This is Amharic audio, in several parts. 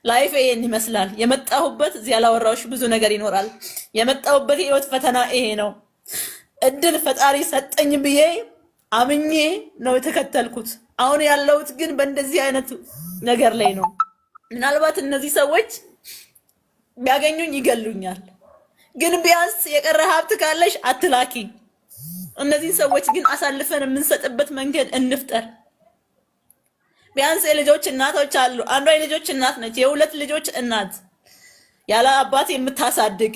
ላይፍ ይሄን ይመስላል። የመጣሁበት እዚህ ያላወራሁሽ ብዙ ነገር ይኖራል። የመጣሁበት የህይወት ፈተና ይሄ ነው። እድል ፈጣሪ ሰጠኝ ብዬ አምኜ ነው የተከተልኩት። አሁን ያለሁት ግን በእንደዚህ አይነት ነገር ላይ ነው። ምናልባት እነዚህ ሰዎች ቢያገኙኝ ይገሉኛል። ግን ቢያንስ የቀረ ሀብት ካለሽ አትላኪ። እነዚህ ሰዎች ግን አሳልፈን የምንሰጥበት መንገድ እንፍጠር። ቢያንስ የልጆች እናቶች አሉ። አንዷ የልጆች እናት ነች፣ የሁለት ልጆች እናት ያለ አባት የምታሳድግ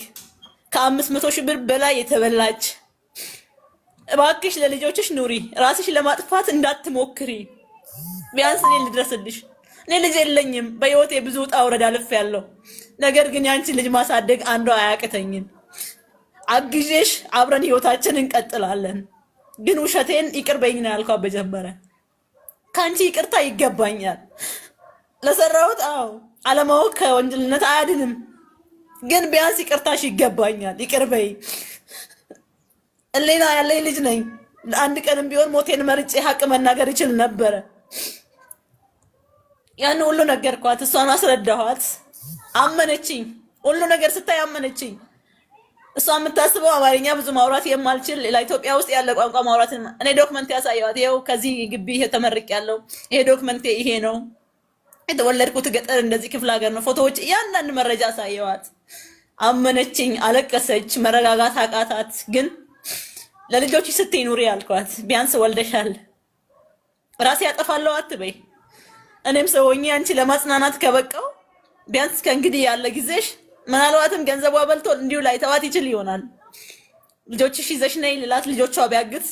ከ500,000 ብር በላይ የተበላች። እባክሽ ለልጆችሽ ኑሪ፣ ራስሽ ለማጥፋት እንዳትሞክሪ። ቢያንስ እኔ ልድረስልሽ። እኔ ልጅ የለኝም፣ በህይወቴ ብዙ ውጣ ውረድ አልፌያለሁ። ነገር ግን ያንቺ ልጅ ማሳደግ አንዷ አያቅተኝም። አግዤሽ አብረን ህይወታችንን እንቀጥላለን። ግን ውሸቴን ይቅር በይኝ ነው ያልኳት በጀመረ ካንቺ ይቅርታ ይገባኛል ለሰራሁት። አዎ አለማወቅ ከወንጀልነት አያድንም። ግን ቢያንስ ይቅርታሽ ይገባኛል። ይቅር በይ። እሌና ያለኝ ልጅ ነኝ። አንድ ቀንም ቢሆን ሞቴን መርጬ ሀቅ መናገር ይችል ነበረ። ያን ሁሉ ነገርኳት፣ እሷን አስረዳኋት። አመነችኝ። ሁሉ ነገር ስታይ አመነችኝ። እሷ የምታስበው አማርኛ ብዙ ማውራት የማልችል ለኢትዮጵያ ውስጥ ያለ ቋንቋ ማውራት። እኔ ዶክመንት ያሳየዋት። ይሄው ከዚህ ግቢ ይሄ ተመርቄያለሁ። ይሄ ዶክመንት ይሄ ነው። የተወለድኩት ገጠር እንደዚህ ክፍለ ሀገር ነው። ፎቶዎች እያንዳንድ መረጃ አሳየዋት። አመነችኝ። አለቀሰች። መረጋጋት አቃታት። ግን ለልጆች ስትይ ኑሪ አልኳት። ቢያንስ ወልደሻል። ራሴ ያጠፋለሁ አትበይ። እኔም ሰውኝ አንቺ ለማጽናናት ከበቃው ቢያንስ ከእንግዲህ ያለ ጊዜሽ ምናልባትም ገንዘቧ በልቶ እንዲሁ ላይ ተዋት ይችል ይሆናል። ልጆችሽ ይዘሽ ነይ ልላት ልጆቿ ቢያግት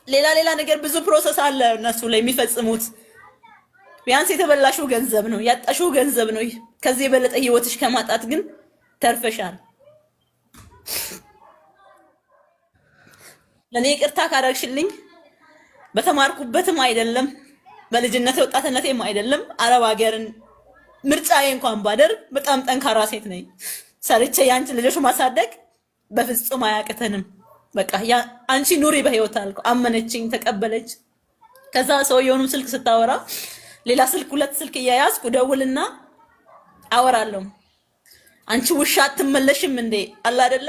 ሌላ ነገር ብዙ ፕሮሰስ አለ እነሱ ላይ የሚፈጽሙት። ቢያንስ የተበላሽው ገንዘብ ነው፣ ያጣሽው ገንዘብ ነው። ከዚህ የበለጠ ህይወትሽ ከማጣት ግን ተርፈሻል። ለኔ ይቅርታ ካረግሽልኝ በተማርኩበትም አይደለም በልጅነት ወጣትነቴም አይደለም አረብ ሀገርን ምርጫዬ እንኳን ባደርግ በጣም ጠንካራ ሴት ነኝ። ሰርቼ ያንቺ ልጆች ማሳደግ በፍጹም አያቅተንም። በቃ አንቺ ኑሪ በህይወት አልኩ። አመነችኝ፣ ተቀበለች። ከዛ ሰውየውንም ስልክ ስታወራ ሌላ ስልክ ሁለት ስልክ እያያዝኩ ደውልና አወራለሁ። አንቺ ውሻ አትመለሽም እንዴ አላ አይደለ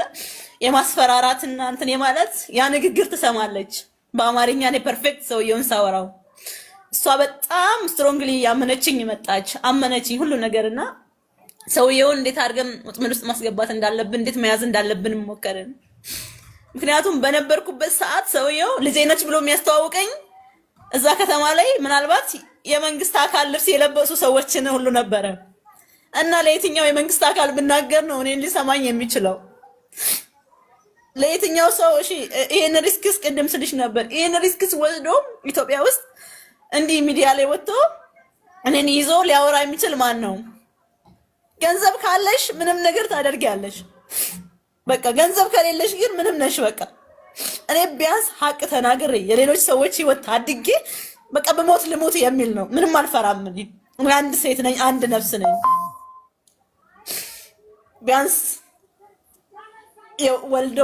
የማስፈራራትና እንትን የማለት ያ ንግግር ትሰማለች። በአማርኛ እኔ ፐርፌክት ሰውየውን ሳወራው እሷ በጣም ስትሮንግሊ ያመነችኝ መጣች። አመነችኝ ሁሉ ነገርና ሰውየውን እንዴት አድርገን ወጥመድ ውስጥ ማስገባት እንዳለብን እንዴት መያዝ እንዳለብን ሞከርን። ምክንያቱም በነበርኩበት ሰዓት ሰውየው ልጄ ነች ብሎ የሚያስተዋውቀኝ እዛ ከተማ ላይ ምናልባት የመንግስት አካል ልብስ የለበሱ ሰዎችን ሁሉ ነበረ እና ለየትኛው የመንግስት አካል ብናገር ነው እኔን ሊሰማኝ የሚችለው? ለየትኛው ሰው? እሺ ይሄን ሪስክስ ቅድም ስልሽ ነበር። ይሄን ሪስክስ ወስዶ ኢትዮጵያ ውስጥ እንዲህ ሚዲያ ላይ ወጥቶ እኔን ይዞ ሊያወራ የሚችል ማን ነው? ገንዘብ ካለሽ ምንም ነገር ታደርጊያለሽ። በቃ ገንዘብ ከሌለሽ ግን ምንም ነሽ። በቃ እኔ ቢያንስ ሀቅ ተናግሬ የሌሎች ሰዎች ህይወት ታድጌ በቃ በሞት ልሞት የሚል ነው። ምንም አልፈራም። እኔ አንድ ሴት ነኝ፣ አንድ ነፍስ ነኝ። ቢያንስ ወልዶ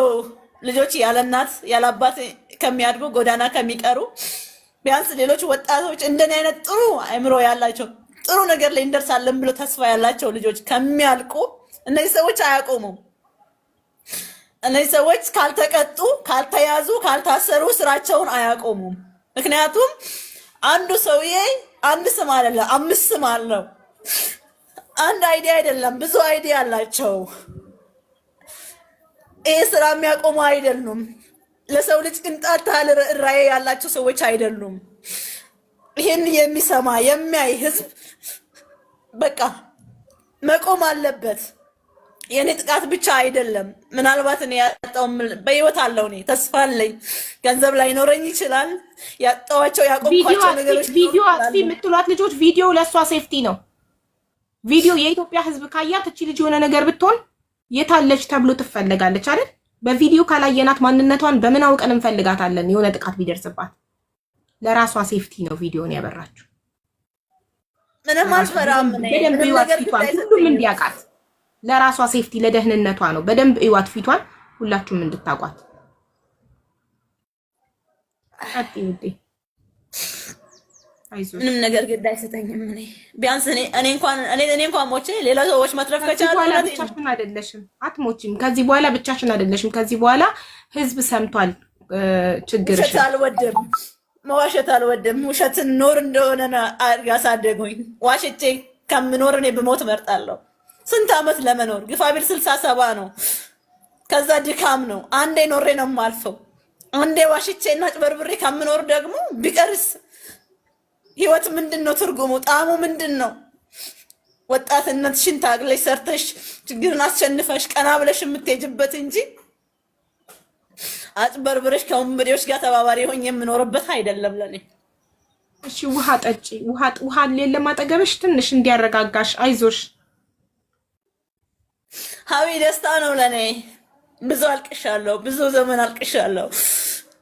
ልጆች ያለ እናት ያለ አባት ከሚያድጉ ጎዳና ከሚቀሩ ቢያንስ ሌሎች ወጣቶች እንደኔ አይነት ጥሩ አእምሮ ያላቸው ጥሩ ነገር ላይ እንደርሳለን ብሎ ተስፋ ያላቸው ልጆች ከሚያልቁ እነዚህ ሰዎች አያቆሙም። እነዚህ ሰዎች ካልተቀጡ፣ ካልተያዙ፣ ካልታሰሩ ስራቸውን አያቆሙም። ምክንያቱም አንዱ ሰውዬ አንድ ስም አይደለም 5 ስም አለው። አንድ አይዲያ አይደለም ብዙ አይዲያ አላቸው። ይሄ ስራ የሚያቆሙ አይደሉም። ለሰው ልጅ ቅንጣት ያህል ራዕይ ያላቸው ሰዎች አይደሉም። ይሄን የሚሰማ የሚያይ ህዝብ በቃ መቆም አለበት። የኔ ጥቃት ብቻ አይደለም። ምናልባት እኔ ያጣው በህይወት አለው እኔ ተስፋ አለኝ። ገንዘብ ላይኖረኝ ይችላል። ያጣዋቸው ያቆምኳቸው ነገሮች ቪዲዮ አጥፊ የምትሏት ልጆች ቪዲዮ ለሷ ሴፍቲ ነው። ቪዲዮ የኢትዮጵያ ህዝብ ካያት እቺ ልጅ የሆነ ነገር ብትሆን የታለች ተብሎ ትፈለጋለች አይደል? በቪዲዮ ካላየናት ማንነቷን በምን አውቀን እንፈልጋታለን? የሆነ ጥቃት ቢደርስባት ለራሷ ሴፍቲ ነው ቪዲዮን ያበራችሁ። ምንም አልፈራም። በደንብ ይዋት ፊቷን ሁሉም እንዲያውቃት ለራሷ ሴፍቲ ለደህንነቷ ነው። በደንብ ይዋት ፊቷን ሁላችሁም እንድታቋት። አጥይውዴ አይዞሽ። ምንም ነገር ግድ አይሰጠኝም። እኔ ቢያንስ እኔ እንኳን ሞቼ ሌላ ሰዎች መትረፍ ከቻሉ በኋላ ብቻሽን አይደለሽም፣ አትሞቺም። ከዚህ በኋላ ብቻሽን አይደለሽም። ከዚህ በኋላ ህዝብ ሰምቷል ችግርሽ። ውሸት አልወድም፣ መዋሸት አልወድም። ውሸትን ኖር እንደሆነ ያሳደጉኝ። ዋሽቼ ከምኖር እኔ ብሞት እመርጣለሁ። ስንት ዓመት ለመኖር ግፋቢል 67 ነው። ከዛ ድካም ነው። አንዴ ኖሬ ነው የማልፈው። አንዴ ዋሽቼ እና ጭበርብሬ ከምኖር ደግሞ ቢቀርስ ህይወት ምንድን ነው ትርጉሙ? ጣዕሙ ምንድን ነው? ወጣትነትሽን ታግለሽ ሰርተሽ ችግርን አስሸንፈሽ ቀና ብለሽ የምትሄጅበት እንጂ አጭበርብረሽ ከወንበዴዎች ጋር ተባባሪ ሆኜ የምኖርበት አይደለም ለኔ። እሺ ውሃ ጠጪ። ውሃ የለም አጠገብሽ? ትንሽ እንዲያረጋጋሽ። አይዞሽ ሀቢ። ደስታ ነው ለኔ። ብዙ አልቅሻለሁ፣ ብዙ ዘመን አልቅሻለሁ።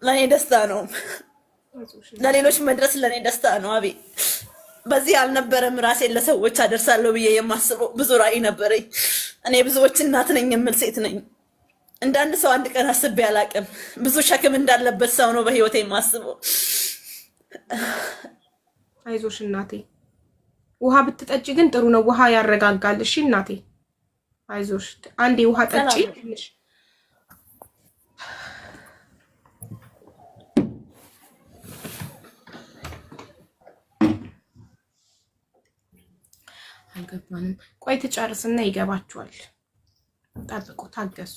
ለኔ ደስታ ነው። ለሌሎች መድረስ ለኔ ደስታ ነው። አቤ በዚህ አልነበረም ራሴን ለሰዎች አደርሳለሁ ብዬ የማስበው። ብዙ ራዕይ ነበረኝ። እኔ ብዙዎች እናት ነኝ የምል ሴት ነኝ። እንዳንድ ሰው አንድ ቀን አስቤ አላቅም። ብዙ ሸክም እንዳለበት ሰው ነው በህይወቴ የማስበው። አይዞሽ እናቴ። ውሃ ብትጠጪ ግን ጥሩ ነው። ውሃ ያረጋጋል። እሺ እናቴ አይዞሽ። አንዴ ውሃ ጠጪ ትንሽ። አልገባንም። ቆይ ትጨርስና ይገባችኋል። ጠብቁ፣ ታገሱ።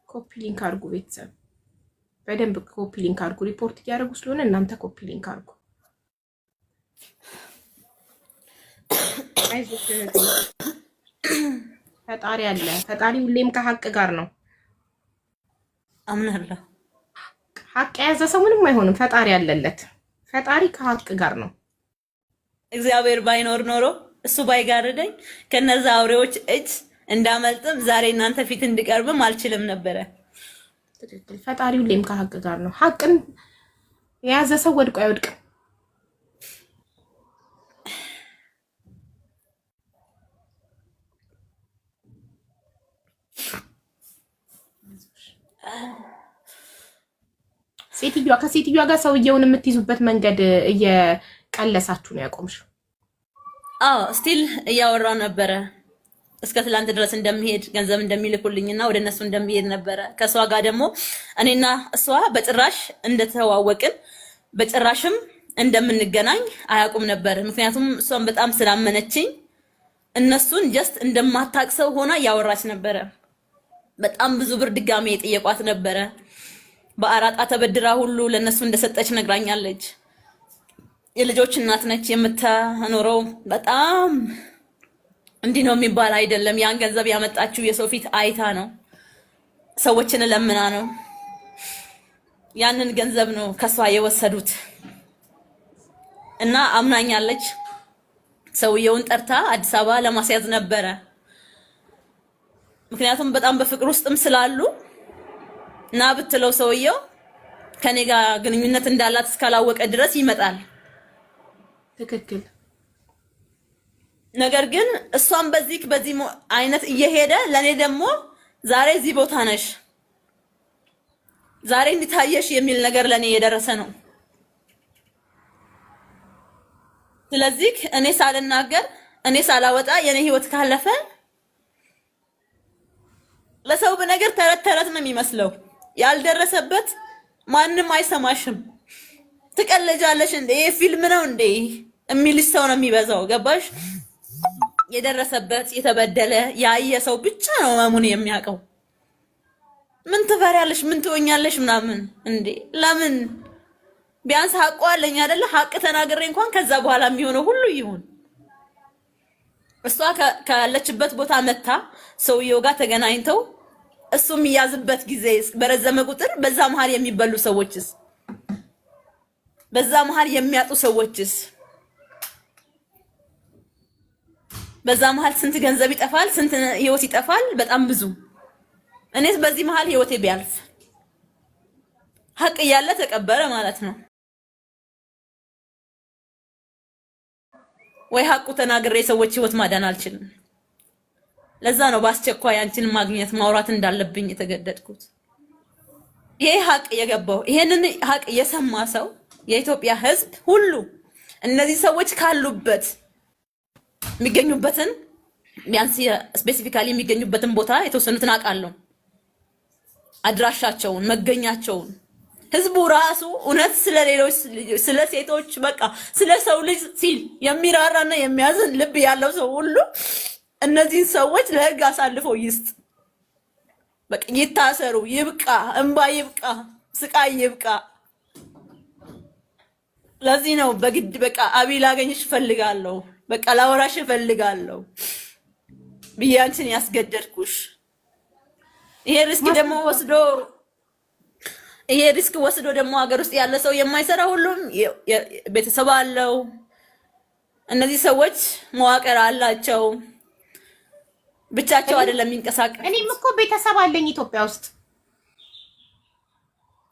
ኮፒ ሊንክ አድርጉ ቤተሰብ፣ በደንብ ኮፒ ሊንክ አድርጉ። ሪፖርት እያደረጉ ስለሆነ እናንተ ኮፒ ሊንክ አድርጉ። አይዞሽ ፈጣሪ አለ። ፈጣሪ ሁሌም ከሀቅ ጋር ነው። አምናለሁ። ሀቅ የያዘ ሰው ምንም አይሆንም። ፈጣሪ አለለት። ፈጣሪ ከሀቅ ጋር ነው። እግዚአብሔር ባይኖር ኖሮ እሱ ባይጋርደኝ ከነዛ አውሬዎች እጅ እንዳመልጥም ዛሬ እናንተ ፊት እንድቀርብም አልችልም ነበረ። ትክክል። ፈጣሪ ሁሌም ከሀቅ ጋር ነው። ሀቅን የያዘ ሰው ወድቆ አይወድቅም። ከሴትዮዋ ጋር ሰውየውን የምትይዙበት መንገድ እየቀለሳችሁ ነው ያቆምሽው? አዎ ስቲል እያወራው ነበረ። እስከ ትላንት ድረስ እንደሚሄድ ገንዘብ እንደሚልኩልኝና ወደ እነሱ እንደሚሄድ ነበረ። ከሷ ጋር ደግሞ እኔና እሷ በጭራሽ እንደተዋወቅን በጭራሽም እንደምንገናኝ አያውቁም ነበር። ምክንያቱም እሷን በጣም ስላመነችኝ እነሱን ጀስት እንደማታቅሰው ሆና ያወራች ነበረ። በጣም ብዙ ብር ድጋሜ የጠየቋት ነበረ። በአራጣ ተበድራ ሁሉ ለነሱ እንደሰጠች ነግራኛለች። የልጆች እናት ነች። የምታኖረው በጣም እንዲህ ነው የሚባል አይደለም። ያን ገንዘብ ያመጣችው የሰው ፊት አይታ ነው። ሰዎችን ለምና ነው። ያንን ገንዘብ ነው ከሷ የወሰዱት እና አምናኛለች። ሰውየውን ጠርታ አዲስ አበባ ለማስያዝ ነበረ። ምክንያቱም በጣም በፍቅር ውስጥም ስላሉ እና ብትለው ሰውየው ከኔ ጋር ግንኙነት እንዳላት እስካላወቀ ድረስ ይመጣል። ትክክል። ነገር ግን እሷም በዚህ አይነት እየሄደ ለኔ ደግሞ ዛሬ እዚህ ቦታ ነሽ፣ ዛሬ እንዲታየሽ የሚል ነገር ለኔ የደረሰ ነው። ስለዚህ እኔ ሳልናገር እኔ ሳላወጣ የኔ ህይወት ካለፈ ለሰው በነገር ተረት ተረት ነው የሚመስለው። ያልደረሰበት ማንም አይሰማሽም። ትቀለጃለሽ እንዴ ይሄ ፊልም ነው እንዴ የሚልሽ ሰው ነው የሚበዛው። ገባሽ? የደረሰበት የተበደለ ያየ ሰው ብቻ ነው መሙን የሚያውቀው። ምን ትፈሪያለሽ? ምን ትወኛለሽ? ምናምን እንዴ ለምን? ቢያንስ ሀቁ አለኝ አይደለ? ሀቅ ተናግሬ እንኳን ከዛ በኋላ የሚሆነው ሁሉ ይሁን። እሷ ካለችበት ቦታ መታ ሰውየው ጋር ተገናኝተው እሱ የሚያዝበት ጊዜ በረዘመ ቁጥር በዛ መሃል የሚበሉ ሰዎችስ፣ በዛ መሃል የሚያጡ ሰዎችስ፣ በዛ መሃል ስንት ገንዘብ ይጠፋል፣ ስንት ህይወት ይጠፋል። በጣም ብዙ። እኔስ በዚህ መሃል ህይወቴ ቢያልፍ ሀቅ እያለ ተቀበረ ማለት ነው ወይ? ሀቁ ተናግሬ ሰዎች ህይወት ማዳን አልችልም። ለዛ ነው በአስቸኳይ አንቺን ማግኘት ማውራት እንዳለብኝ የተገደድኩት። ይሄ ሀቅ የገባው ይሄንን ሀቅ የሰማ ሰው የኢትዮጵያ ህዝብ ሁሉ እነዚህ ሰዎች ካሉበት የሚገኙበትን ቢያንስ ስፔሲፊካሊ የሚገኙበትን ቦታ የተወሰኑትን አውቃለሁ፣ አድራሻቸውን፣ መገኛቸውን ህዝቡ ራሱ እውነት ስለሌሎች ስለ ሴቶች በቃ ስለ ሰው ልጅ ሲል የሚራራና የሚያዝን ልብ ያለው ሰው ሁሉ እነዚህን ሰዎች ለህግ አሳልፎ ይስጥ። በቃ ይታሰሩ፣ ይብቃ፣ እንባ ይብቃ፣ ስቃይ ይብቃ። ለዚህ ነው በግድ በቃ አብይ ላገኝሽ እፈልጋለሁ፣ በቃ ላወራሽ እፈልጋለሁ ብዬ አንቺን ያስገደድኩሽ። ይሄ ሪስክ ወስዶ ደግሞ ሀገር ውስጥ ያለ ሰው የማይሰራ ሁሉም ቤተሰብ አለው። እነዚህ ሰዎች መዋቅር አላቸው፣ ብቻቸው አይደለም የሚንቀሳቀሱ። እኔም እኮ ቤተሰብ አለኝ ኢትዮጵያ ውስጥ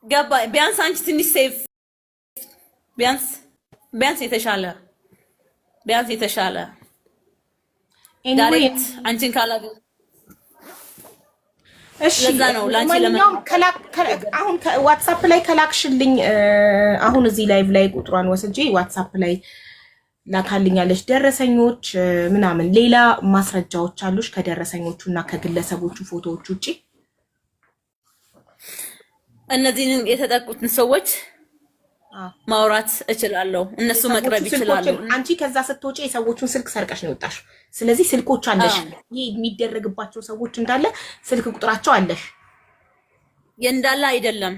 ገባ። ቢያንስ አንቺ ትንሽ ሴፍ ቢያንስ የተሻለ ዳይሬክት አንቺን ካላገ እሺ ለዛ ነው ላንቺ አሁን ዋትስአፕ ላይ ከላክሽልኝ አሁን እዚህ ላይቭ ላይ ቁጥሯን ወስጄ ዋትስአፕ ላይ ላካልኛለሽ ደረሰኞች ምናምን። ሌላ ማስረጃዎች አሉሽ ከደረሰኞቹና ከግለሰቦቹ ፎቶዎች ውጪ? እነዚህን የተጠቁትን ሰዎች ማውራት እችላለሁ፣ እነሱ መቅረብ ይችላሉ። አንቺ ከዛ ስትወጪ የሰዎቹን ስልክ ሰርቀሽ ነው የወጣሽ። ስለዚህ ስልኮች አለሽ፣ ይሄ የሚደረግባቸው ሰዎች እንዳለ ስልክ ቁጥራቸው አለሽ። የእንዳለ አይደለም።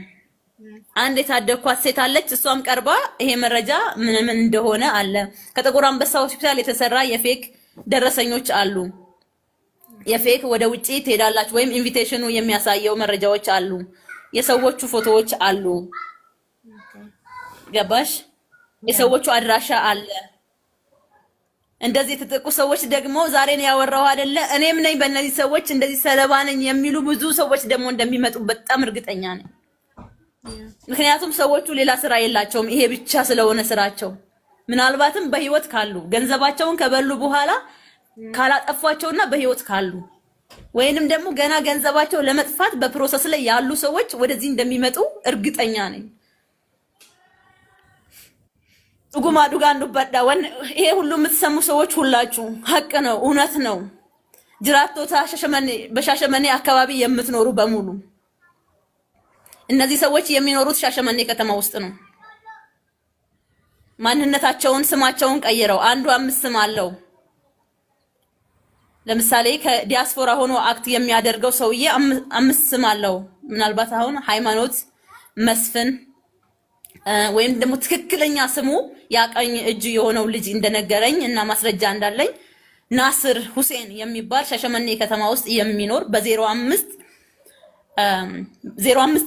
አንድ የታደኳት ሴት አለች፣ እሷም ቀርባ ይሄ መረጃ ምን እንደሆነ አለ። ከጥቁር አንበሳ ሆስፒታል የተሰራ የፌክ ደረሰኞች አሉ። የፌክ ወደ ውጪ ትሄዳላችሁ ወይም ኢንቪቴሽኑ የሚያሳየው መረጃዎች አሉ። የሰዎቹ ፎቶዎች አሉ። ገባሽ? የሰዎቹ አድራሻ አለ። እንደዚህ የተጠቁ ሰዎች ደግሞ ዛሬን ያወራው አይደለ? እኔም ነኝ በእነዚህ ሰዎች እንደዚህ ሰለባ ነኝ የሚሉ ብዙ ሰዎች ደግሞ እንደሚመጡ በጣም እርግጠኛ ነኝ። ምክንያቱም ሰዎቹ ሌላ ስራ የላቸውም፣ ይሄ ብቻ ስለሆነ ስራቸው። ምናልባትም በህይወት ካሉ ገንዘባቸውን ከበሉ በኋላ ካላጠፏቸውና በህይወት ካሉ ወይንም ደግሞ ገና ገንዘባቸው ለመጥፋት በፕሮሰስ ላይ ያሉ ሰዎች ወደዚህ እንደሚመጡ እርግጠኛ ነኝ። ዱጉማ ዱጋን ዱባዳ ይሄ ሁሉ የምትሰሙ ሰዎች ሁላችሁ ሀቅ ነው፣ እውነት ነው። ጅራቶታ በሻሸመኔ አካባቢ የምትኖሩ በሙሉ እነዚህ ሰዎች የሚኖሩት ሻሸመኔ ከተማ ውስጥ ነው። ማንነታቸውን ስማቸውን ቀይረው አንዱ 5 ስም አለው። ለምሳሌ ከዲያስፖራ ሆኖ አክት የሚያደርገው ሰውዬ 5 ስም አለው። ምናልባት አሁን ሃይማኖት መስፍን ወይም ደግሞ ትክክለኛ ስሙ ያቀኝ እጅ የሆነው ልጅ እንደነገረኝ እና ማስረጃ እንዳለኝ ናስር ሁሴን የሚባል ሻሸመኔ ከተማ ውስጥ የሚኖር በ05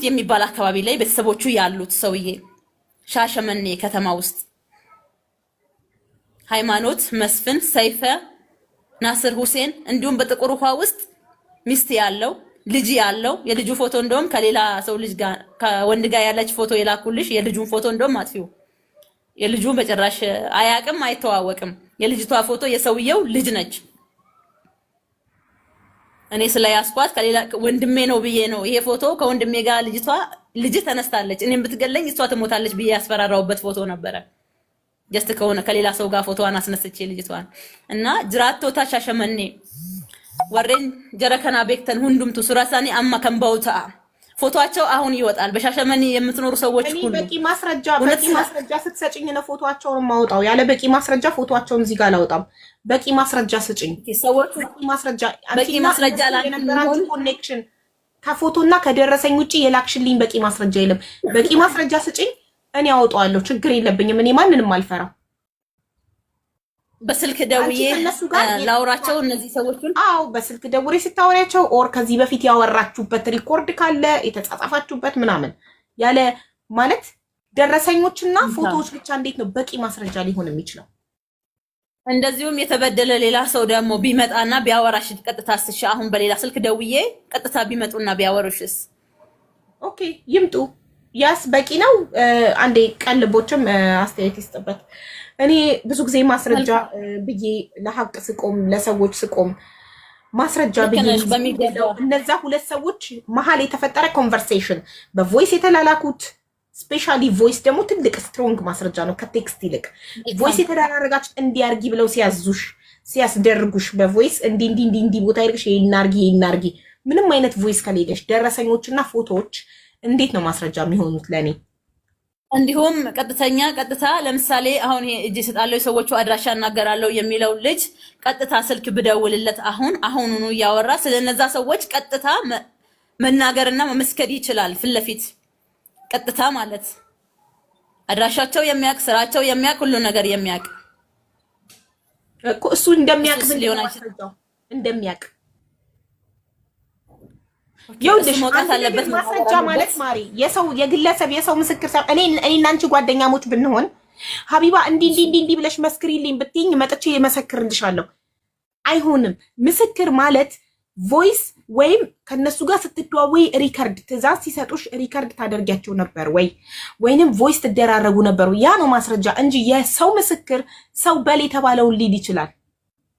የሚባል አካባቢ ላይ ቤተሰቦቹ ያሉት ሰውዬ ሻሸመኔ ከተማ ውስጥ ሃይማኖት መስፍን ሰይፈ ናስር ሁሴን እንዲሁም በጥቁር ውሃ ውስጥ ሚስት ያለው ልጅ ያለው የልጁ ፎቶ እንደውም ከሌላ ሰው ልጅ ጋር ከወንድ ጋር ያለች ፎቶ የላኩልሽ የልጁን ፎቶ እንደውም አጥፊው። የልጁ በጭራሽ አያቅም አይተዋወቅም። የልጅቷ ፎቶ የሰውየው ልጅ ነች። እኔ ስለያስኳት ከሌላ ወንድሜ ነው ብዬ ነው ይሄ ፎቶ ከወንድሜ ጋር ልጅ ተነስታለች እኔም ብትገለኝ እሷ ትሞታለች ብዬ ያስፈራራውበት ፎቶ ነበረ። ጀስት ከሆነ ከሌላ ሰው ጋር ፎቶዋን አስነስቼ ልጅቷን እና ጅራቶታ ሻሸመኔ ወሬን ጀረከና ቤክተን ሁንዱምቱ ሱራሳኒ አማ ከንባውታ ፎቶአቸው አሁን ይወጣል። በሻሸመኔ የምትኖሩ ሰዎች ሁሉ በቂ ማስረጃ ስትሰጪኝ ነው ፎቶአቸውን ማውጣው። ያለ በቂ ማስረጃ ፎቶአቸውን እዚህ ጋር አላወጣም። በቂ ማስረጃ ስጪኝ። ሰዎች በቂ ማስረጃ ለነበራችሁ ኮኔክሽን ከፎቶና ከደረሰኝ ውጪ የላክሽልኝ በቂ ማስረጃ የለም። በቂ ማስረጃ ስጪኝ፣ እኔ አወጣዋለሁ። ችግር የለብኝም። እኔ ማንንም አልፈራም። በስልክ ደውዬ ላውራቸው እነዚህ ሰዎችን። አዎ በስልክ ደውሬ ስታወሪያቸው ኦር ከዚህ በፊት ያወራችሁበት ሪኮርድ ካለ የተጻጻፋችሁበት ምናምን ያለ ማለት ደረሰኞችና ፎቶዎች ብቻ እንዴት ነው በቂ ማስረጃ ሊሆን የሚችለው? እንደዚሁም የተበደለ ሌላ ሰው ደግሞ ቢመጣና ቢያወራሽ ቀጥታ ስሽ አሁን በሌላ ስልክ ደውዬ ቀጥታ ቢመጡና ቢያወሩሽስ? ኦኬ ይምጡ። ያስ በቂ ነው። አንዴ ቀልቦችም አስተያየት ይስጥበት። እኔ ብዙ ጊዜ ማስረጃ ብዬ ለሐቅ ስቆም ለሰዎች ስቆም ማስረጃ ልክ ነሽ በሚገባ እነዛ ሁለት ሰዎች መሀል የተፈጠረ ኮንቨርሴሽን በቮይስ የተላላኩት ስፔሻሊ ቮይስ ደግሞ ትልቅ ስትሮንግ ማስረጃ ነው ከቴክስት ይልቅ። ቮይስ የተደራረጋችሁ እንዲያርጊ ብለው ሲያስደርጉሽ በቮይስ እንዲ ቦታ ይልሽ ይናርጊ ምንም አይነት ቮይስ ከሌለሽ ደረሰኞችና ፎቶዎች እንዴት ነው ማስረጃ የሚሆኑት ለኔ? እንዲሁም ቀጥታ ለምሳሌ አሁን እጅ ሰጣለው ሰዎቹ አድራሻ እናገራለሁ የሚለው ልጅ ቀጥታ ስልክ ብደውልለት አሁኑኑ እያወራ ስለነዛ ሰዎች ቀጥታ መናገርና መመስከር ይችላል። ፊት ለፊት ቀጥታ ማለት አድራሻቸው የሚያውቅ ስራቸው የሚያውቅ ሁሉ ነገር የሚያውቅ እኮ እሱ እንደሚያውቅ ሊሆን አይችልም። እንደሚያውቅ ይኸውልሽ መውጣት አለበት ማስረጃ ማለት ማሪ የግለሰብ የሰው ምስክር ሳይሆን እኔና አንቺ ጓደኛሞች ብንሆን ሀቢባ እንዲ ብለሽ መስክሪልኝ ብትይኝ መጥቼ የመሰክርልሻለሁ። አይሆንም። ምስክር ማለት ቮይስ ወይም ከነሱ ጋር ስትደዋወይ ሪከርድ ትእዛዝ ሲሰጡሽ ሪከርድ ታደርጊያቸው ነበር ወይንም ቮይስ ትደራረጉ ነበር። ያ ነው ማስረጃ እንጂ የሰው ምስክር ሰው በል የተባለውን ሊድ ይችላል።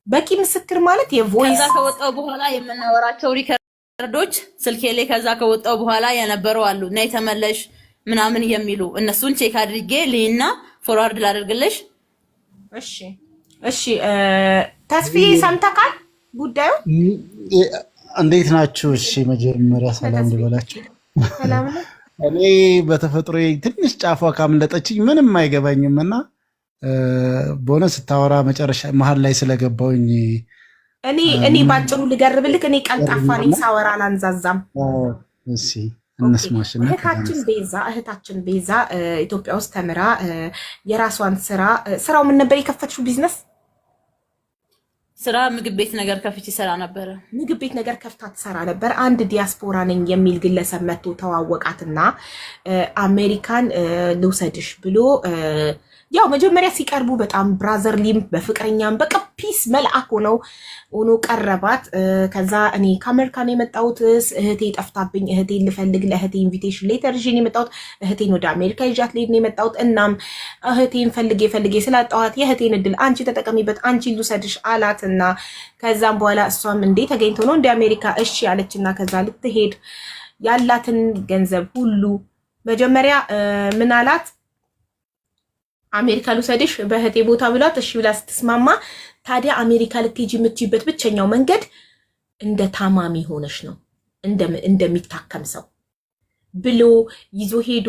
በቂ ምስክር ማለት የቮይስ ከዛ ከወጣው በኋላ የምናወራቸው ሪከርዶች ስልኬ ላይ ከዛ ከወጣው በኋላ የነበረው አሉ እና የተመለሽ ምናምን የሚሉ እነሱን ቼክ አድርጌ ሊና ፎርዋርድ ላደርግልሽ። እሺ ተስፋዬ ሰምተካል ጉዳዩ እንዴት ናችሁ? እሺ መጀመሪያ ሰላም ልበላችሁ። ሰላም ነው። እኔ በተፈጥሮ ትንሽ ጫፏ ካምለጠችኝ ምንም አይገባኝም እና በሆነ ስታወራ መጨረሻ መሀል ላይ ስለገባውኝ እኔ ባጭሩ ልገርብልክ። እኔ ቀልጣፋ ነኝ፣ ሳወራ አላንዛዛም። እሺ እንስማሽ። እህታችን ቤዛ ኢትዮጵያ ውስጥ ተምራ የራሷን ስራው ምን ነበር የከፈትሽው ቢዝነስ? ስራ ምግብ ቤት ነገር ከፍቼ ሰራ ነበር። ምግብ ቤት ነገር ከፍታ ትሰራ ነበር። አንድ ዲያስፖራ ነኝ የሚል ግለሰብ መጥቶ ተዋወቃትና አሜሪካን ልውሰድሽ ብሎ ያው መጀመሪያ ሲቀርቡ በጣም ብራዘርሊም በፍቅረኛም በቃ ፒስ መልአክ ሆኖ ቀረባት። ከዛ እኔ ከአሜሪካን የመጣሁት እህቴ ጠፍታብኝ እህቴን ልፈልግ ለእህቴ ኢንቪቴሽን ሌተር ይዤ ነው የመጣሁት። እህቴን ወደ አሜሪካ ይዣት ልሄድ ነው የመጣሁት። እናም እህቴን ፈልጌ ስላጣኋት የእህቴን እድል አንቺ ተጠቀሚበት፣ አንቺ ልውሰድሽ አላትና ከዛም በኋላ እሷም እንዴ ተገኝቶ ነው እንደ አሜሪካ እሺ አለችና ከዛ ልትሄድ ያላትን ገንዘብ ሁሉ መጀመሪያ ምን አላት አሜሪካ ልውሰድሽ በእህቴ ቦታ ብሏት እሺ ብላ ስትስማማ ታዲያ አሜሪካ ልትሄጂ የምትይበት ብቸኛው መንገድ እንደ ታማሚ ሆነሽ ነው እንደሚታከም ሰው ብሎ ይዞ ሄዶ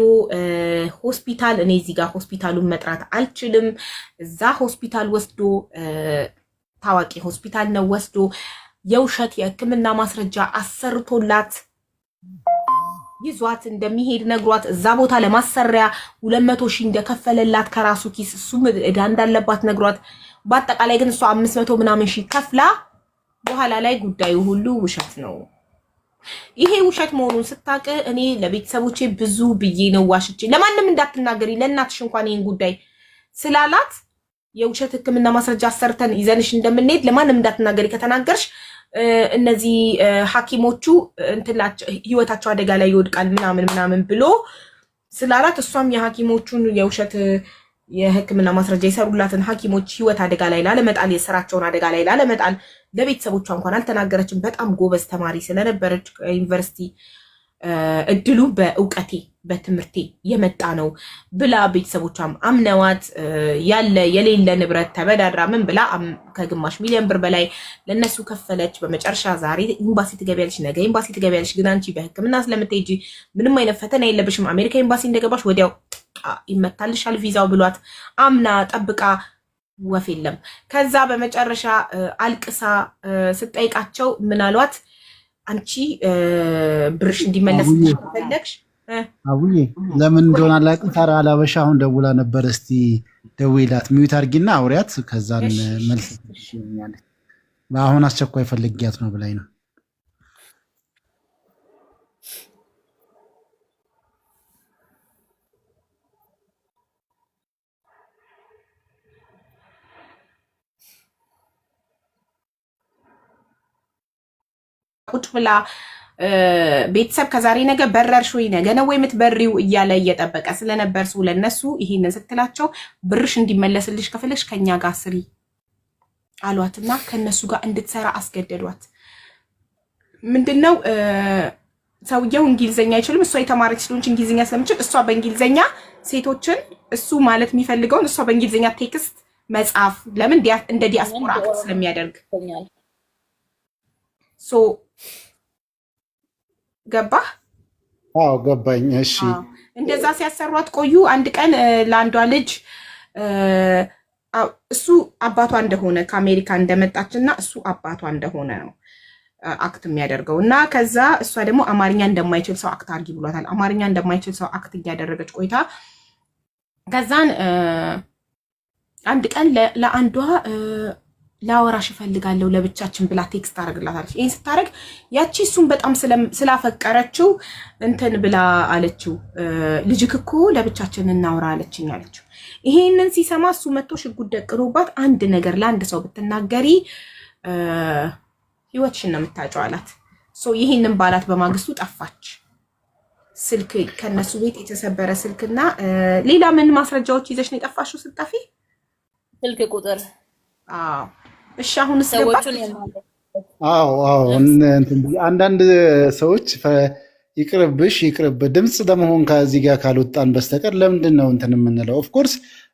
ሆስፒታል። እኔ እዚህ ጋር ሆስፒታሉን መጥራት አልችልም። እዛ ሆስፒታል ወስዶ ታዋቂ ሆስፒታል ነው ወስዶ የውሸት የሕክምና ማስረጃ አሰርቶላት ይዟት እንደሚሄድ ነግሯት እዛ ቦታ ለማሰሪያ 200,000 እንደከፈለላት ከራሱ ኪስ እሱም እዳ እንዳለባት ነግሯት በአጠቃላይ ግን እሷ 500 ምናምን ሺህ ከፍላ በኋላ ላይ ጉዳዩ ሁሉ ውሸት ነው። ይሄ ውሸት መሆኑን ስታውቅ እኔ ለቤተሰቦቼ ብዙ ብዬ ነው ዋሽቼ ለማንም እንዳትናገሪ ለእናትሽ እንኳን ይሄን ጉዳይ ስላላት የውሸት ሕክምና ማስረጃ አሰርተን ይዘንሽ እንደምንሄድ ለማንም እንዳትናገሪ ከተናገርሽ እነዚህ ሐኪሞቹ እንትላቸው ህይወታቸው አደጋ ላይ ይወድቃል ምናምን ብሎ ስላላት እሷም የሐኪሞቹን የውሸት የሕክምና ማስረጃ የሰሩላትን ሐኪሞች ህይወት አደጋ ላይ ላለመጣል የስራቸውን አደጋ ላይ ላለመጣል ለቤተሰቦቿ እንኳን አልተናገረችም። በጣም ጎበዝ ተማሪ ስለነበረች ዩኒቨርሲቲ እድሉ በእውቀቴ በትምህርቴ የመጣ ነው ብላ ቤተሰቦቿም አምነዋት ያለ የሌለ ንብረት ተበዳድራ ምን ብላ ከግማሽ ሚሊዮን ብር በላይ ለነሱ ከፈለች። በመጨረሻ ዛሬ ኤምባሲ ትገቢያለሽ፣ ነገ ኤምባሲ ትገቢያለሽ፣ ግን አንቺ በህክምና ስለምትሄጂ ምንም አይነት ፈተና የለብሽም፣ አሜሪካ ኤምባሲ እንደገባሽ ወዲያው ይመታልሻል ቪዛው ብሏት አምና ጠብቃ ወፍ የለም። ከዛ በመጨረሻ አልቅሳ ስጠይቃቸው ምን አሏት? አንቺ ብርሽ እንዲመለስ ፈለግሽ አቡዬ ለምን እንደሆነ አላውቅም። ታራ አላበሻ አሁን ደውላ ነበር። እስቲ ደውይላት ሚዩት አድርጊና አውሪያት። ከዛን መልስ ትሽኛለች። አሁን አስቸኳይ ፈልጊያት ነው ብላኝ ነው። ቁጭ ብላ ቤተሰብ ከዛሬ ነገ በረርሽ ወይ ነገ ነው ወይ የምትበሪው እያለ እየጠበቀ ስለነበር ሰው ለነሱ ይሄንን ስትላቸው ብርሽ እንዲመለስልሽ ከፈለግሽ ከኛ ጋር ስሪ አሏትና ከነሱ ጋር እንድትሰራ አስገደዷት። ምንድነው ሰውየው እንግሊዘኛ አይችልም። እሷ የተማረች ስለሆነች እንግሊዘኛ ስለምችል እሷ በእንግሊዘኛ ሴቶችን እሱ ማለት የሚፈልገውን እሷ በእንግሊዘኛ ቴክስት መጻፍ ለምን እንደ ዲያስፖራ አክት ስለሚያደርግ ሶ ገባህ? አዎ ገባኝ። እሺ እንደዛ ሲያሰሯት ቆዩ። አንድ ቀን ለአንዷ ልጅ እሱ አባቷ እንደሆነ ከአሜሪካ እንደመጣችና እሱ አባቷ እንደሆነ ነው አክት የሚያደርገው እና ከዛ እሷ ደግሞ አማርኛ እንደማይችል ሰው አክት አድርጊ ብሏታል። አማርኛ እንደማይችል ሰው አክት እያደረገች ቆይታ ከዛን አንድ ቀን ለአንዷ ላወራሽ እፈልጋለሁ ለብቻችን ብላ ቴክስት ታደርግላታለች። ይሄን ስታደርግ ያቺ እሱን በጣም ስላፈቀረችው እንትን ብላ አለችው፣ ልጅክ እኮ ለብቻችን እናውራ አለችኝ አለችው። ይሄንን ሲሰማ እሱ መጥቶ ሽጉጥ ደቅኖባት አንድ ነገር ለአንድ ሰው ብትናገሪ ህይወትሽን ነው የምታጨው አላት። ይሄንን ባላት በማግስቱ ጠፋች። ስልክ ከነሱ ቤት የተሰበረ ስልክና ሌላ ምን ማስረጃዎች ይዘሽ ነው የጠፋሽው ስጠፊ? ስልክ ቁጥር። አዎ እሺ። አሁን ሰዎቹን አንዳንድ ሰዎች ይቅርብሽ ይቅርብ ድምፅ ለመሆን ከዚህ ጋር ካልወጣን በስተቀር ለምንድን ነው እንትን የምንለው? ኦፍኮርስ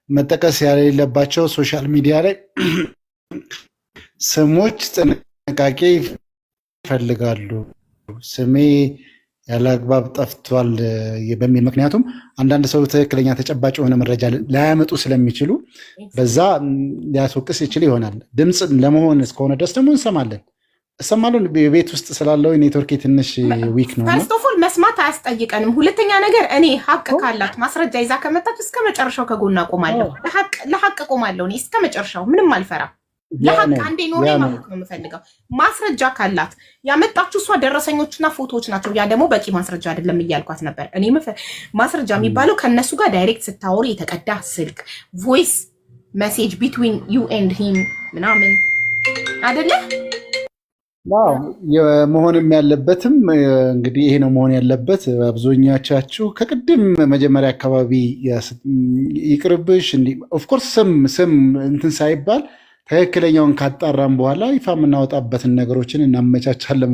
መጠቀስ የሌለባቸው ሶሻል ሚዲያ ላይ ስሞች ጥንቃቄ ይፈልጋሉ። ስሜ ያለ አግባብ ጠፍቷል በሚል ምክንያቱም አንዳንድ ሰው ትክክለኛ ተጨባጭ የሆነ መረጃ ላያመጡ ስለሚችሉ በዛ ሊያስወቅስ ይችል ይሆናል። ድምፅ ለመሆን እስከሆነ ድረስ ደግሞ እሰማለሁ። ቤት ውስጥ ስላለው ኔትወርክ ትንሽ ዊክ ነው። ፈርስት ኦፍ ኦል መስማት አያስጠይቀንም። ሁለተኛ ነገር እኔ ሀቅ ካላት ማስረጃ ይዛ ከመጣች እስከ መጨረሻው ከጎና ቆማለሁ። ለሀቅ ቆማለሁ እኔ እስከ መጨረሻው ምንም አልፈራም። ለሀቅ አንዴ ኖሬ ማለት ነው የምፈልገው። ማስረጃ ካላት ያመጣችሁ እሷ ደረሰኞችና ፎቶዎች ናቸው። ያ ደግሞ በቂ ማስረጃ አይደለም እያልኳት ነበር። እኔ ማስረጃ የሚባለው ከነሱ ጋር ዳይሬክት ስታወሪ የተቀዳ ስልክ ቮይስ ሜሴጅ ቢትዊን ዩ ኤንድ ሂም ምናምን አይደለ? መሆንም ያለበትም እንግዲህ ይሄ ነው መሆን ያለበት። አብዛኛቻችሁ ከቅድም መጀመሪያ አካባቢ ይቅርብሽ ኦፍኮርስ ስም እንትን ሳይባል ትክክለኛውን ካጣራም በኋላ ይፋ የምናወጣበትን ነገሮችን እናመቻቻለን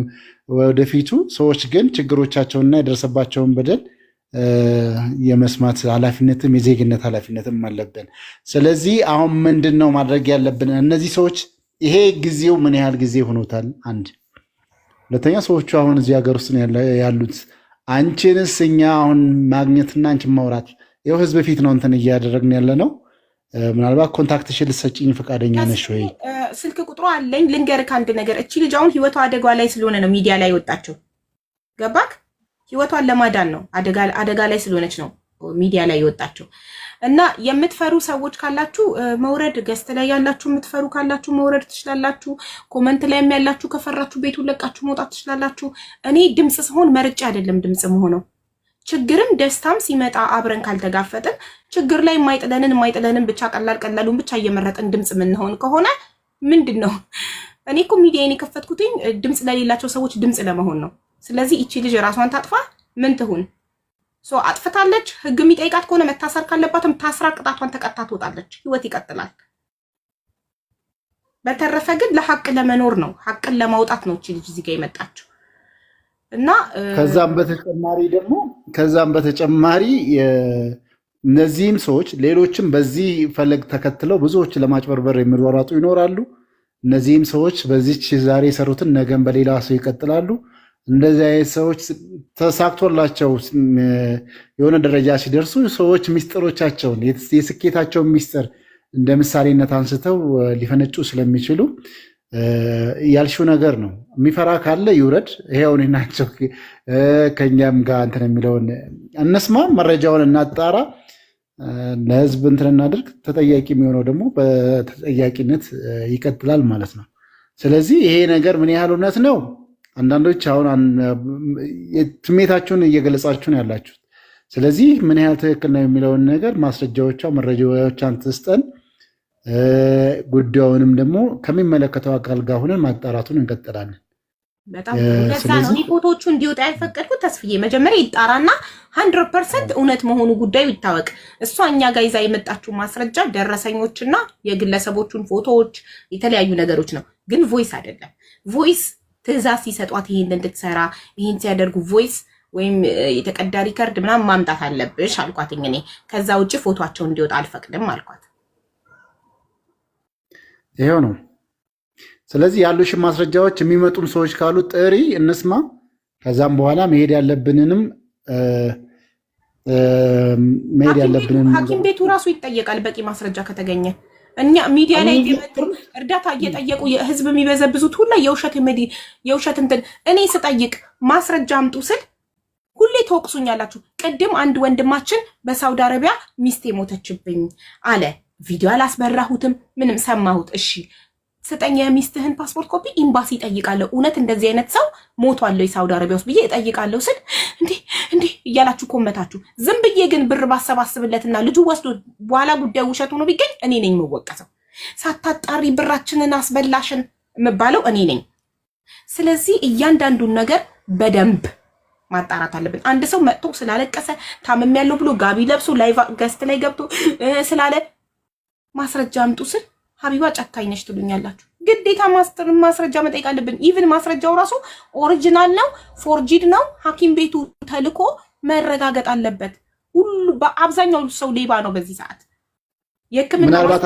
ወደፊቱ። ሰዎች ግን ችግሮቻቸውንና የደረሰባቸውን በደል የመስማት ኃላፊነትም የዜግነት ኃላፊነትም አለብን። ስለዚህ አሁን ምንድን ነው ማድረግ ያለብን? እነዚህ ሰዎች ይሄ ጊዜው ምን ያህል ጊዜ ሆኖታል? አንድ ሁለተኛ ሰዎቹ አሁን እዚህ ሀገር ውስጥ ያሉት አንቺንስ እኛ አሁን ማግኘትና አንቺን ማውራት ይኸው ህዝብ ፊት ነው እንትን እያደረግን ያለ ነው። ምናልባት ኮንታክትሽን ልትሰጪኝ ፈቃደኛ ነሽ ወይ? ስልክ ቁጥሩ አለኝ። ልንገርህ አንድ ነገር፣ እቺ ልጅ አሁን ህይወቷ አደጋ ላይ ስለሆነ ነው ሚዲያ ላይ ወጣችው። ገባክ? ህይወቷን ለማዳን ነው አደጋ ላይ ስለሆነች ነው ሚዲያ ላይ የወጣችው። እና የምትፈሩ ሰዎች ካላችሁ መውረድ፣ ገስት ላይ ያላችሁ የምትፈሩ ካላችሁ መውረድ ትችላላችሁ። ኮመንት ላይ ያላችሁ ከፈራችሁ ቤቱን ለቃችሁ መውጣት ትችላላችሁ። እኔ ድምፅ ስሆን መርጬ አይደለም ድምፅ መሆነው። ችግርም ደስታም ሲመጣ አብረን ካልተጋፈጥን ችግር ላይ የማይጥለንን ብቻ ቀላሉን ብቻ እየመረጥን ድምፅ የምንሆን ከሆነ ምንድን ነው? እኔ እኮ ሚዲያን የከፈትኩትኝ ድምፅ ለሌላቸው ሰዎች ድምፅ ለመሆን ነው። ስለዚህ እቺ ልጅ ራሷን ታጥፋ ምን ትሁን? አጥፍታለች። ህግ የሚጠይቃት ከሆነ መታሰር ካለባትም ታስራ ቅጣቷን ተቀጣ ትወጣለች። ህይወት ይቀጥላል። በተረፈ ግን ለሀቅ ለመኖር ነው፣ ሀቅን ለማውጣት ነው እቺ ልጅ እዚህ ጋር የመጣችው። እና ከዛም በተጨማሪ እነዚህም ሰዎች ሌሎችም በዚህ ፈለግ ተከትለው ብዙዎች ለማጭበርበር የሚሯሯጡ ይኖራሉ። እነዚህም ሰዎች በዚች ዛሬ የሰሩትን ነገን በሌላ ሰው ይቀጥላሉ። እንደዚህ አይነት ሰዎች ተሳክቶላቸው የሆነ ደረጃ ሲደርሱ ሰዎች ሚስጥሮቻቸውን የስኬታቸውን ሚስጥር እንደ ምሳሌነት አንስተው ሊፈነጩ ስለሚችሉ ያልሽው ነገር ነው። የሚፈራ ካለ ይውረድ። ይሄውን ናቸው ከኛም ጋር እንትን የሚለውን እነስማ፣ መረጃውን እናጣራ፣ ለህዝብ እንትን እናድርግ። ተጠያቂ የሚሆነው ደግሞ በተጠያቂነት ይቀጥላል ማለት ነው። ስለዚህ ይሄ ነገር ምን ያህል እውነት ነው? አንዳንዶች አሁን ስሜታችሁን እየገለጻችሁ ነው ያላችሁት። ስለዚህ ምን ያህል ትክክል ነው የሚለውን ነገር ማስረጃዎቿ፣ መረጃዎች አንተስጠን ጉዳዩንም ደግሞ ከሚመለከተው አካል ጋር ሆነን ማጣራቱን እንቀጥላለን። በጣም ለዛ ነው ፎቶዎቹ እንዲወጣ ያልፈቀድኩት። ተስፍዬ መጀመሪያ ይጣራና 100% እውነት መሆኑ ጉዳዩ ይታወቅ። እሷ እኛ ጋር ይዛ የመጣችው ማስረጃ ደረሰኞችና የግለሰቦቹን ፎቶዎች፣ የተለያዩ ነገሮች ነው፣ ግን ቮይስ አይደለም። ቮይስ ትዕዛዝ ሲሰጧት ይሄን እንድትሰራ ይሄን ሲያደርጉ ቮይስ ወይም የተቀዳ ሪከርድ ምናምን ማምጣት አለብሽ አልኳት። እኔ ከዛ ውጪ ፎቶአቸው እንዲወጣ አልፈቅድም አልኳት። ይሄው ነው። ስለዚህ ያሉሽ ማስረጃዎች የሚመጡም ሰዎች ካሉ ጥሪ እንስማ። ከዛም በኋላ መሄድ ያለብንንም ሐኪም ቤቱ ራሱ ይጠየቃል በቂ ማስረጃ ከተገኘ። እኛ ሚዲያ ላይ እርዳታ እየጠየቁ ህዝብ የሚበዘብዙት ሁላ የውሸት እንትን እኔ ስጠይቅ ማስረጃ አምጡ ስል ሁሌ ተወቅሱኛላችሁ። ቅድም አንድ ወንድማችን በሳውዲ አረቢያ ሚስቴ ሞተችብኝ አለ። ቪዲዮ አላስበራሁትም ምንም ሰማሁት። እሺ ስጠኝ የሚስትህን ፓስፖርት ኮፒ ኤምባሲ እጠይቃለሁ። እውነት እንደዚህ አይነት ሰው ሞቷል የሳውዲ አረቢያ ውስጥ ብዬ እጠይቃለሁ ስል እንዴ እያላችሁ ኮመታችሁ። ዝም ብዬ ግን ብር ባሰባስብለትና ልጁ ወስዶ በኋላ ጉዳዩ ውሸት ሆኖ ቢገኝ እኔ ነኝ የምወቀሰው። ሳታጣሪ ብራችንን አስበላሽን የምባለው እኔ ነኝ። ስለዚህ እያንዳንዱን ነገር በደንብ ማጣራት አለብን። አንድ ሰው መጥቶ ስላለቀሰ ታመም ያለው ብሎ ጋቢ ለብሶ ላይቭ ገስት ላይ ገብቶ ስላለ ማስረጃ አምጡ ስል ሀቢባ ጨካኝ ነሽ ትሉኛላችሁ። ግዴታ ማስረጃ መጠየቅ አለብን። ኢቭን ማስረጃው ራሱ ኦሪጂናል ነው ፎርጂድ ነው ሐኪም ቤቱ ተልኮ መረጋገጥ አለበት። ሁሉ በአብዛኛው ሰው ሌባ ነው በዚህ ሰዓት። የሕክምና ምናልባት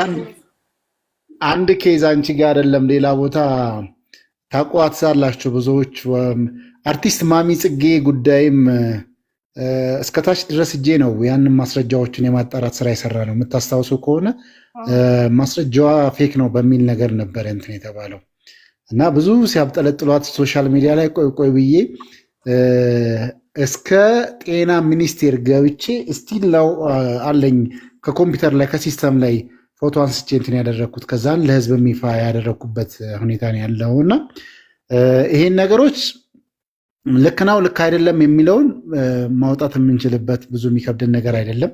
አንድ ኬዝ አንቺ ጋር አይደለም ሌላ ቦታ ታቋት ሳላችሁ ብዙዎች አርቲስት ማሚ ጽጌ ጉዳይም እስከታች ድረስ እጄ ነው ያንን ማስረጃዎችን የማጣራት ስራ የሰራ ነው። የምታስታውሱ ከሆነ ማስረጃዋ ፌክ ነው በሚል ነገር ነበር እንትን የተባለው እና ብዙ ሲያብጠለጥሏት ሶሻል ሚዲያ ላይ ቆይ ብዬ እስከ ጤና ሚኒስቴር ገብቼ ስቲላው አለኝ ከኮምፒውተር ላይ ከሲስተም ላይ ፎቶ አንስቼ እንትን ያደረግኩት ከዛን ለህዝብ ይፋ ያደረግኩበት ሁኔታ ነው ያለው እና ይሄን ነገሮች ልክ ነው ልክ አይደለም የሚለውን ማውጣት የምንችልበት ብዙ የሚከብድን ነገር አይደለም።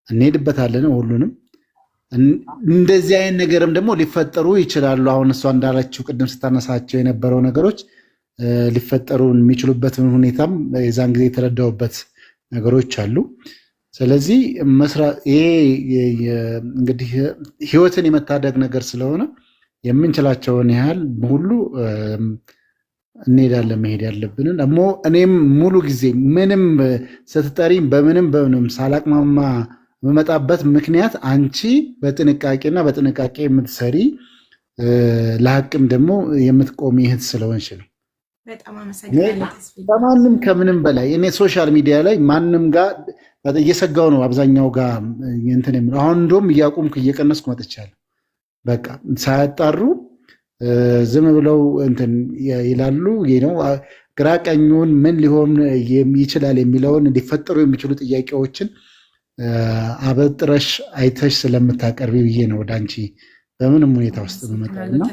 እንሄድበታለን ሁሉንም። እንደዚህ አይነት ነገርም ደግሞ ሊፈጠሩ ይችላሉ። አሁን እሷ እንዳለችው ቅድም ስታነሳቸው የነበረው ነገሮች ሊፈጠሩ የሚችሉበትን ሁኔታም የዛን ጊዜ የተረዳውበት ነገሮች አሉ። ስለዚህ ይሄ እንግዲህ ህይወትን የመታደግ ነገር ስለሆነ የምንችላቸውን ያህል ሁሉ እንሄዳለን። መሄድ ያለብንን ደግሞ እኔም ሙሉ ጊዜ ምንም ስትጠሪም በምንም ሳላቅማማ የምመጣበት ምክንያት አንቺ በጥንቃቄና በጥንቃቄ የምትሰሪ ለሀቅም ደግሞ የምትቆሚ እህት ስለሆንሽ ነው። በማንም ከምንም በላይ እኔ ሶሻል ሚዲያ ላይ ማንም ጋር እየሰጋው ነው አብዛኛው ጋር እንትን የምለው አሁን እንደውም እያቆምኩ እየቀነስኩ መጥቻለሁ። በቃ ሳያጣሩ ዝም ብለው እንትን ይላሉ ነው ግራ ቀኙን ምን ሊሆን ይችላል የሚለውን እንዲፈጠሩ የሚችሉ ጥያቄዎችን አበጥረሽ አይተሽ ስለምታቀርቢ ብዬ ነው ወደ አንቺ በምንም ሁኔታ ውስጥ መመጣና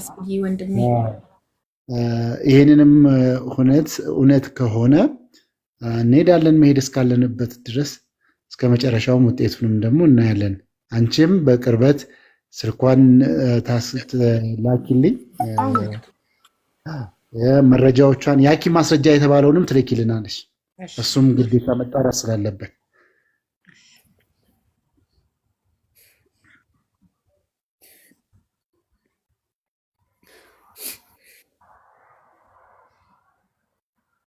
ይሄንንም እውነት ከሆነ እንሄዳለን መሄድ እስካለንበት ድረስ እስከ መጨረሻውም ውጤቱንም ደግሞ እናያለን። አንቺም በቅርበት ስልኳን ላኪልኝ መረጃዎቿን የሐኪም ማስረጃ የተባለውንም ትልኪልናለሽ። እሱም ግዴታ መጣራት ስላለበት